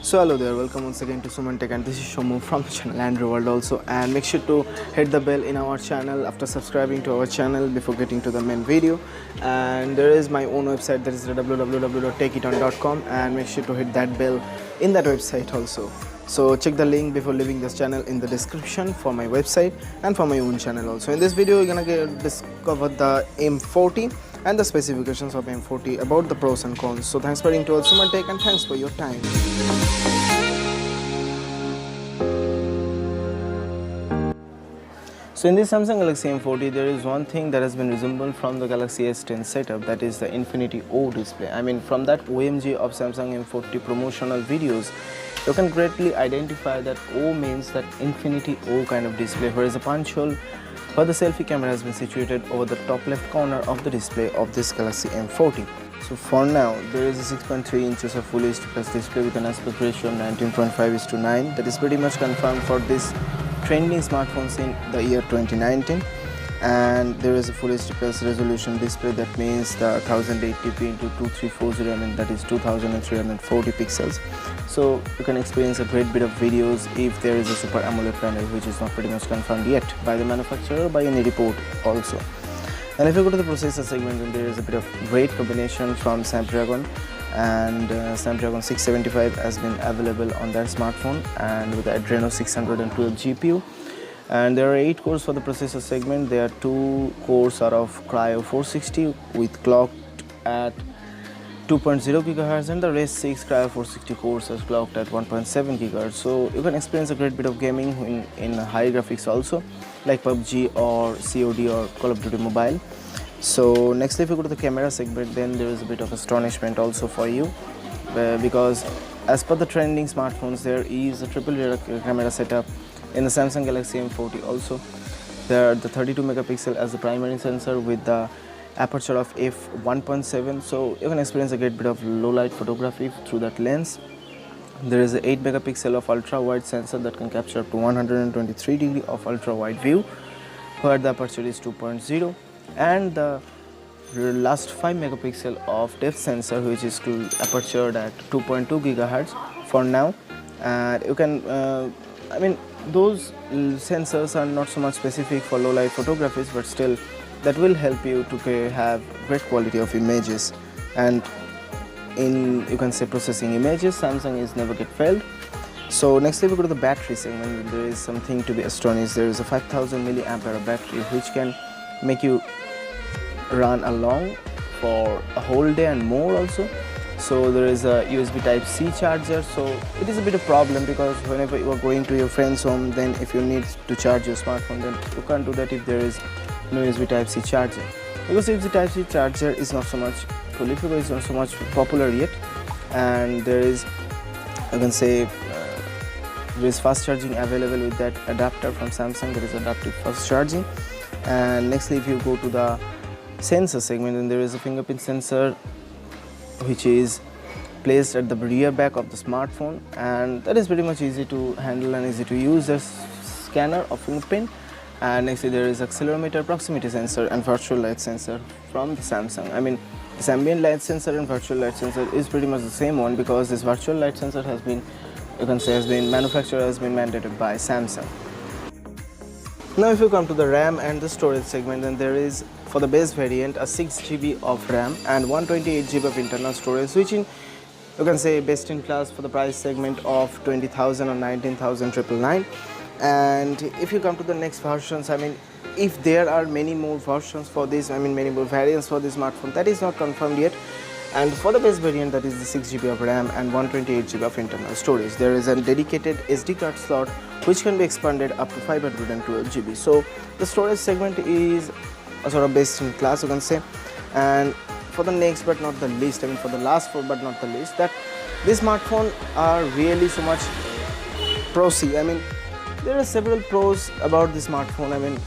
So hello there, welcome once again to Suman Tech, and this is Shomu from the channel Android World also. And make sure to hit the bell in our channel after subscribing to our channel before getting to the main video. And there is my own website, that is www.techiton.com, and make sure to hit that bell in that website also. So check the link before leaving this channel in the description for my website and for my own channel also. In this video you're gonna discover the M40 and the specifications of M40, about the pros and cons. So thanks for being towards Suman Tech, and thanks for your time. So in this Samsung Galaxy M40, there is one thing that has been resembled from the Galaxy S10 setup, that is the Infinity O display. I mean, from that OMG of Samsung M40 promotional videos, you can greatly identify that O means that Infinity O kind of display, whereas the punch hole for the selfie camera has been situated over the top left corner of the display of this Galaxy M40. So for now, there is a 6.3 inches of Full HD Plus display with an aspect ratio of 19.5:9. That is pretty much confirmed for this trending smartphones in the year 2019. And there is a Full HD Plus resolution display, that means the 1080p into 2340, I mean that is 2340 pixels. So you can experience a great bit of videos if there is a Super AMOLED panel, which is not pretty much confirmed yet by the manufacturer or by any report also. And if you go to the processor segment, then there is a bit of great combination from Snapdragon, and Snapdragon 675 has been available on that smartphone, and with the Adreno 612 GPU. And there are 8 cores for the processor segment. There are 2 cores out of Kryo 460 with clocked at 2.0 GHz, and the rest 6 Kryo 460 cores are clocked at 1.7 GHz. So you can experience a great bit of gaming in high graphics also, like PUBG or COD or Call of Duty Mobile. So next, if you go to the camera segment, then there is a bit of astonishment also for you, because as per the trending smartphones, there is a triple rear camera setup in the Samsung Galaxy M40 also. There are the 32 megapixel as the primary sensor with the aperture of f1.7, so you can experience a great bit of low light photography through that lens. There is a 8 megapixel of ultra wide sensor that can capture up to 123 degree of ultra wide view, where the aperture is 2.0, and the last 5 megapixel of depth sensor, which is apertured at 2.2 gigahertz for now. And you can I mean, those sensors are not so much specific for low light photographies, but still that will help you to have great quality of images. And in, you can say, processing images, Samsung is never get failed. So next, if we go to the battery segment, there is something to be astonished. There is a 5000 milliamp hour battery, which can make you run along for a whole day and more also. So there is a USB Type-C charger, so it is a bit of problem, because whenever you are going to your friend's home, then if you need to charge your smartphone, then you can't do that if there is no USB Type-C charger, because USB Type-C charger is not so much prolific, is not so much popular yet. And there is, you can say, there is fast charging available with that adapter from Samsung, that is adaptive fast charging. And next, if you go to the sensor segment, then there is a fingerprint sensor, which is placed at the rear back of the smartphone, and that is pretty much easy to handle and easy to use. There's scanner of fingerprint. And next, there is accelerometer, proximity sensor, and virtual light sensor from the Samsung. I mean, this ambient light sensor and virtual light sensor is pretty much the same one, because this virtual light sensor has been, you can say, manufacturer has been mandated by Samsung. Now if you come to the RAM and the storage segment, then there is, for the base variant, a 6 GB of RAM and 128 GB of internal storage, which in, you can say, best in class for the price segment of 20,000 or 19,999. And if you come to the next versions, I mean, if there are many more versions for this, I mean many more variants for this smartphone, that is not confirmed yet. And for the base variant, that is the 6 GB of RAM and 128 GB of internal storage, there is a dedicated SD card slot which can be expanded up to 512 GB. So the storage segment is a sort of best in class, you can say. And for the next but not the least, I mean for the last but not the least, that this smartphone are really so much prosy. I mean, there are several pros about this smartphone. I mean,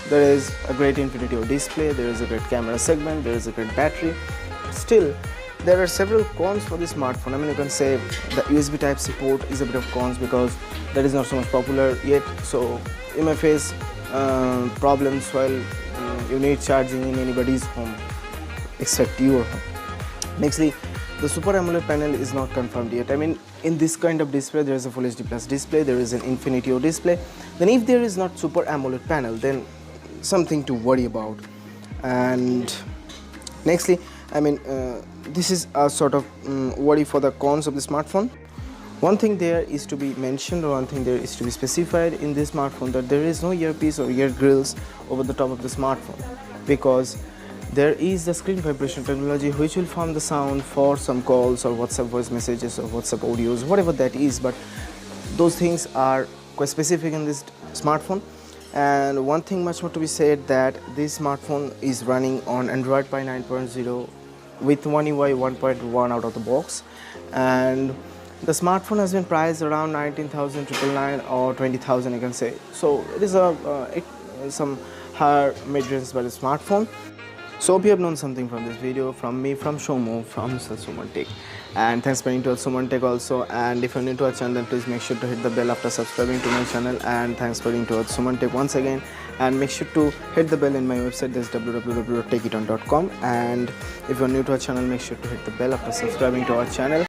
there is a great Infinity O display, there is a great camera segment, there is a great battery. Still, there are several cons for this smartphone. I mean, you can say the USB Type-C port is a bit of cons, because that is not so much popular yet. So you may face problems while you need charging in anybody's home except your home. Nextly, the Super AMOLED panel is not confirmed yet. I mean, in this kind of display, there is a Full HD Plus display, there is an Infinity O display. Then if there is not Super AMOLED panel, then something to worry about. And nextly, I mean, this is a sort of worry for the cons of the smartphone. One thing there is to be mentioned, or one thing there is to be specified in this smartphone, that there is no earpiece or ear grills over the top of the smartphone, because there is the screen vibration technology which will form the sound for some calls or WhatsApp voice messages or WhatsApp audios, whatever that is, but those things are quite specific in this smartphone. And one thing much more to be said, that this smartphone is running on Android Pie 9.0 with One UI 1.1 out of the box, and the smartphone has been priced around 19,999 or 20,000, you can say. So it is some higher mid-range by the smartphone. So hope you have known something from this video, from me, from Shomo, from Suman Tech. And thanks for being to Suman Tech also. And if you're new to our channel, then please make sure to hit the bell after subscribing to my channel. And thanks for being to Suman Tech once again. And make sure to hit the bell in my website, that's www.techiton.com. And if you're new to our channel, make sure to hit the bell after subscribing to our channel.